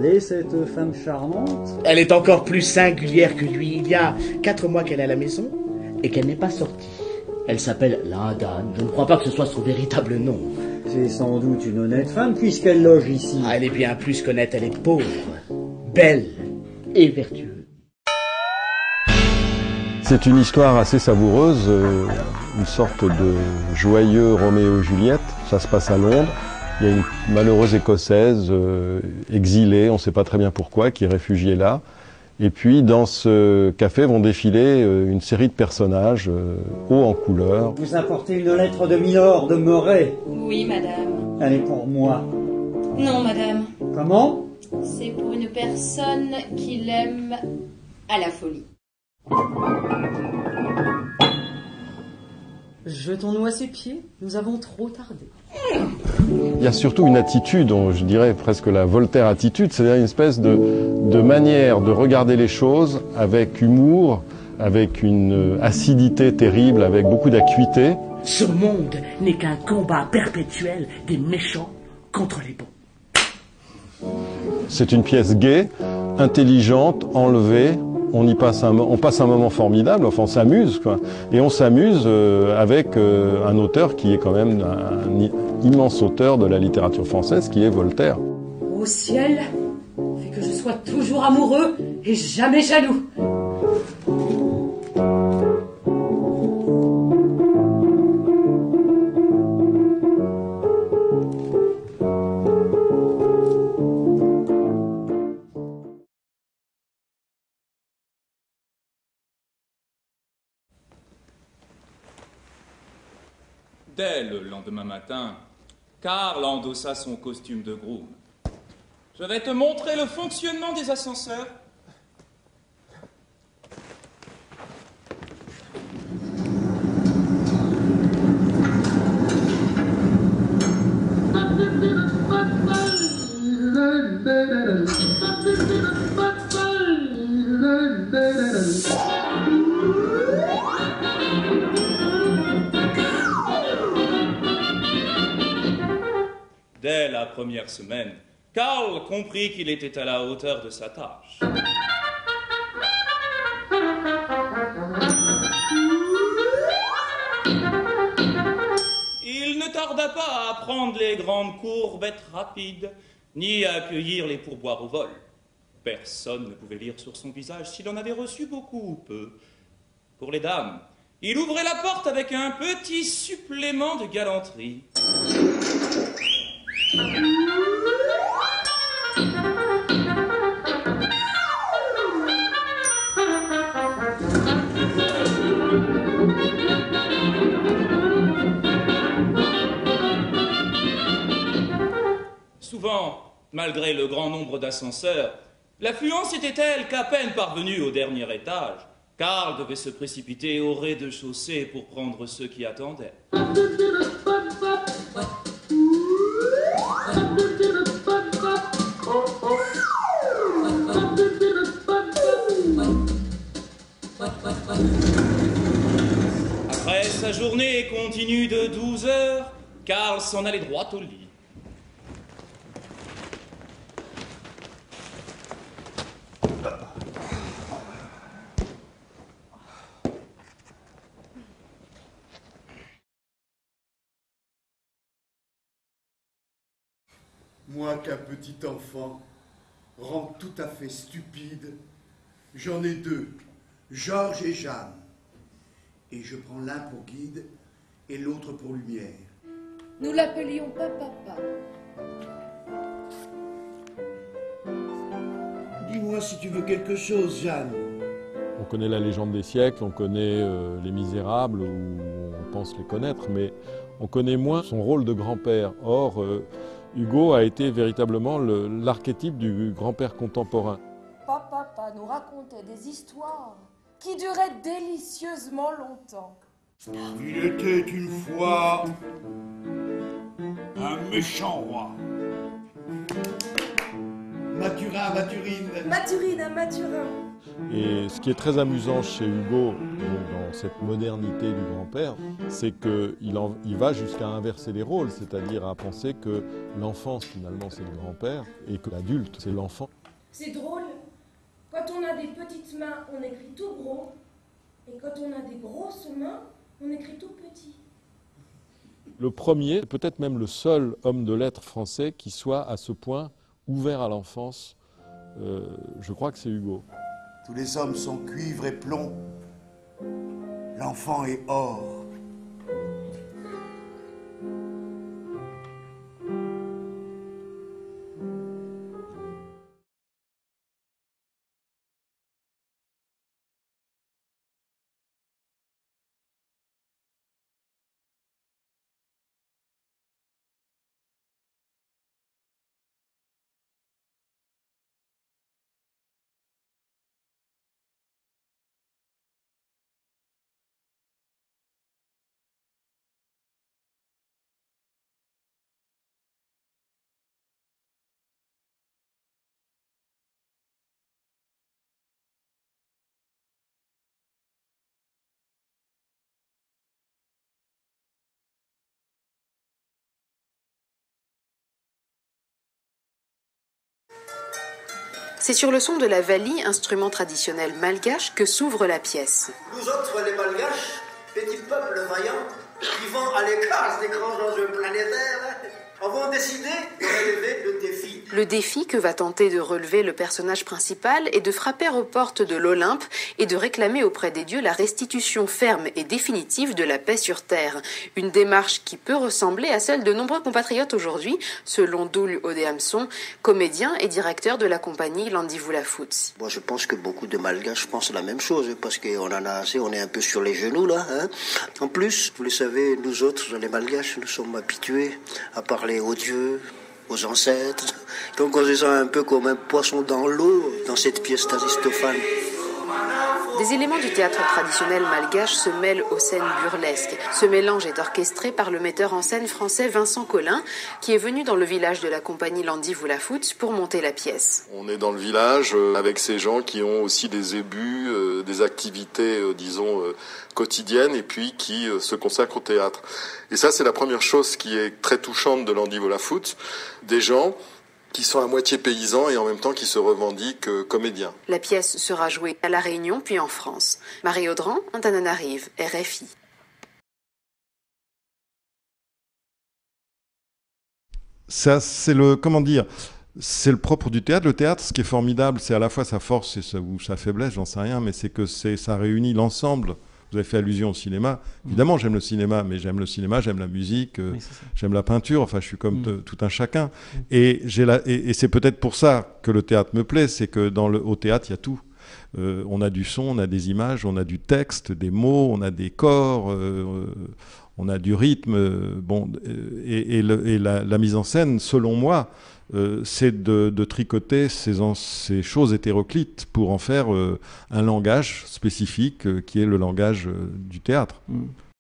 Elle est cette femme charmante? Elle est encore plus singulière que lui. Il y a 4 mois qu'elle est à la maison et qu'elle n'est pas sortie. Elle s'appelle Lindane. Je ne crois pas que ce soit son véritable nom. C'est sans doute une honnête femme puisqu'elle loge ici. Ah, elle est bien plus qu'honnête, elle est pauvre, belle et vertueuse. C'est une histoire assez savoureuse, une sorte de joyeux Roméo et Juliette. Ça se passe à Londres. Il y a une malheureuse Écossaise exilée, on ne sait pas très bien pourquoi, qui est réfugiée là. Et puis dans ce café vont défiler une série de personnages hauts en couleur. Vous apportez une lettre de Milord de Moret? Oui, madame. Elle est pour moi. Non, madame. Comment? C'est pour une personne qui l'aime à la folie. Jetons-nous à ses pieds, nous avons trop tardé. Il y a surtout une attitude, je dirais presque la Voltaire-attitude, c'est-à-dire une espèce de manière de regarder les choses avec humour, avec une acidité terrible, avec beaucoup d'acuité. Ce monde n'est qu'un combat perpétuel des méchants contre les bons. C'est une pièce gaie, intelligente, enlevée. On passe un moment formidable, enfin on s'amuse, quoi. Et on s'amuse avec un auteur qui est quand même un immense auteur de la littérature française, qui est Voltaire. Ô ciel, fais que je sois toujours amoureux et jamais jaloux. Dès le lendemain matin, Karl endossa son costume de groom. « Je vais te montrer le fonctionnement des ascenseurs. » Dès la première semaine, Karl comprit qu'il était à la hauteur de sa tâche. Il ne tarda pas à apprendre les grandes courbettes rapides, ni à accueillir les pourboires au vol. Personne ne pouvait lire sur son visage s'il en avait reçu beaucoup ou peu. Pour les dames, il ouvrait la porte avec un petit supplément de galanterie. Souvent, malgré le grand nombre d'ascenseurs, l'affluence était telle qu'à peine parvenu au dernier étage, Karl devait se précipiter au rez-de-chaussée pour prendre ceux qui attendaient. Après sa journée continue de 12 heures, Karl s'en allait droit au lit. Moi qu'un petit enfant rend tout à fait stupide, j'en ai 2, Georges et Jeanne. Et je prends l'un pour guide et l'autre pour lumière. Nous l'appelions Papa. Dis-moi si tu veux quelque chose, Jeanne. On connaît la légende des siècles, on connaît Les Misérables, ou on pense les connaître, mais on connaît moins son rôle de grand-père. Or, Hugo a été véritablement l'archétype du grand-père contemporain. Papa nous racontait des histoires qui duraient délicieusement longtemps. Il était une fois un méchant roi. Mathurin, Mathurine. Mathurine, un Mathurin. Et ce qui est très amusant chez Hugo, donc dans cette modernité du grand-père, c'est qu'il va jusqu'à inverser les rôles, c'est-à-dire à penser que l'enfance, finalement, c'est le grand-père et que l'adulte, c'est l'enfant. C'est drôle. Quand on a des petites mains, on écrit tout gros. Et quand on a des grosses mains, on écrit tout petit. Le premier, peut-être même le seul homme de lettres français qui soit à ce point ouvert à l'enfance, je crois que c'est Hugo. Tous les hommes sont cuivre et plomb. L'enfant est or. C'est sur le son de la vali, instrument traditionnel malgache, que s'ouvre la pièce. Nous autres, les Malgaches, petit peuple vaillant, vivant à l'écart des grands enjeux planétaires, avons décidé de relever le défi. Le défi que va tenter de relever le personnage principal est de frapper aux portes de l'Olympe et de réclamer auprès des dieux la restitution ferme et définitive de la paix sur Terre. Une démarche qui peut ressembler à celle de nombreux compatriotes aujourd'hui, selon Doul Odeamson, comédien et directeur de la compagnie Landivula-Foots. Moi, je pense que beaucoup de Malgaches pensent la même chose, parce qu'on en a assez, on est un peu sur les genoux, là. Hein. En plus, vous le savez, nous autres, les Malgaches, nous sommes habitués à parler aux dieux, aux ancêtres. Donc on se sent un peu comme un poisson dans l'eau dans cette pièce d'Aristophane. Des éléments du théâtre traditionnel malgache se mêlent aux scènes burlesques. Ce mélange est orchestré par le metteur en scène français Vincent Collin, qui est venu dans le village de la compagnie Landivula-Foots pour monter la pièce. On est dans le village avec ces gens qui ont aussi des ébus, des activités, disons, quotidiennes, et puis qui se consacrent au théâtre. Et ça, c'est la première chose qui est très touchante de Landivula-Foots, des gens qui sont à moitié paysans et en même temps qui se revendiquent comédiens. La pièce sera jouée à La Réunion puis en France. Marie Audran, Antananarive, RFI. Ça, c'est le, comment dire, c'est le propre du théâtre. Le théâtre, ce qui est formidable, c'est à la fois sa force ou sa faiblesse, j'en sais rien, mais c'est que ça réunit l'ensemble. Vous avez fait allusion au cinéma. Évidemment, j'aime le cinéma, mais j'aime le cinéma, j'aime la musique, j'aime la peinture. Enfin, je suis comme tout un chacun. Et c'est peut-être pour ça que le théâtre me plaît, c'est que au théâtre, il y a tout. On a du son, on a des images, on a du texte, des mots, on a des corps, on a du rythme. La mise en scène, selon moi, c'est de tricoter ces choses hétéroclites pour en faire un langage spécifique qui est le langage du théâtre.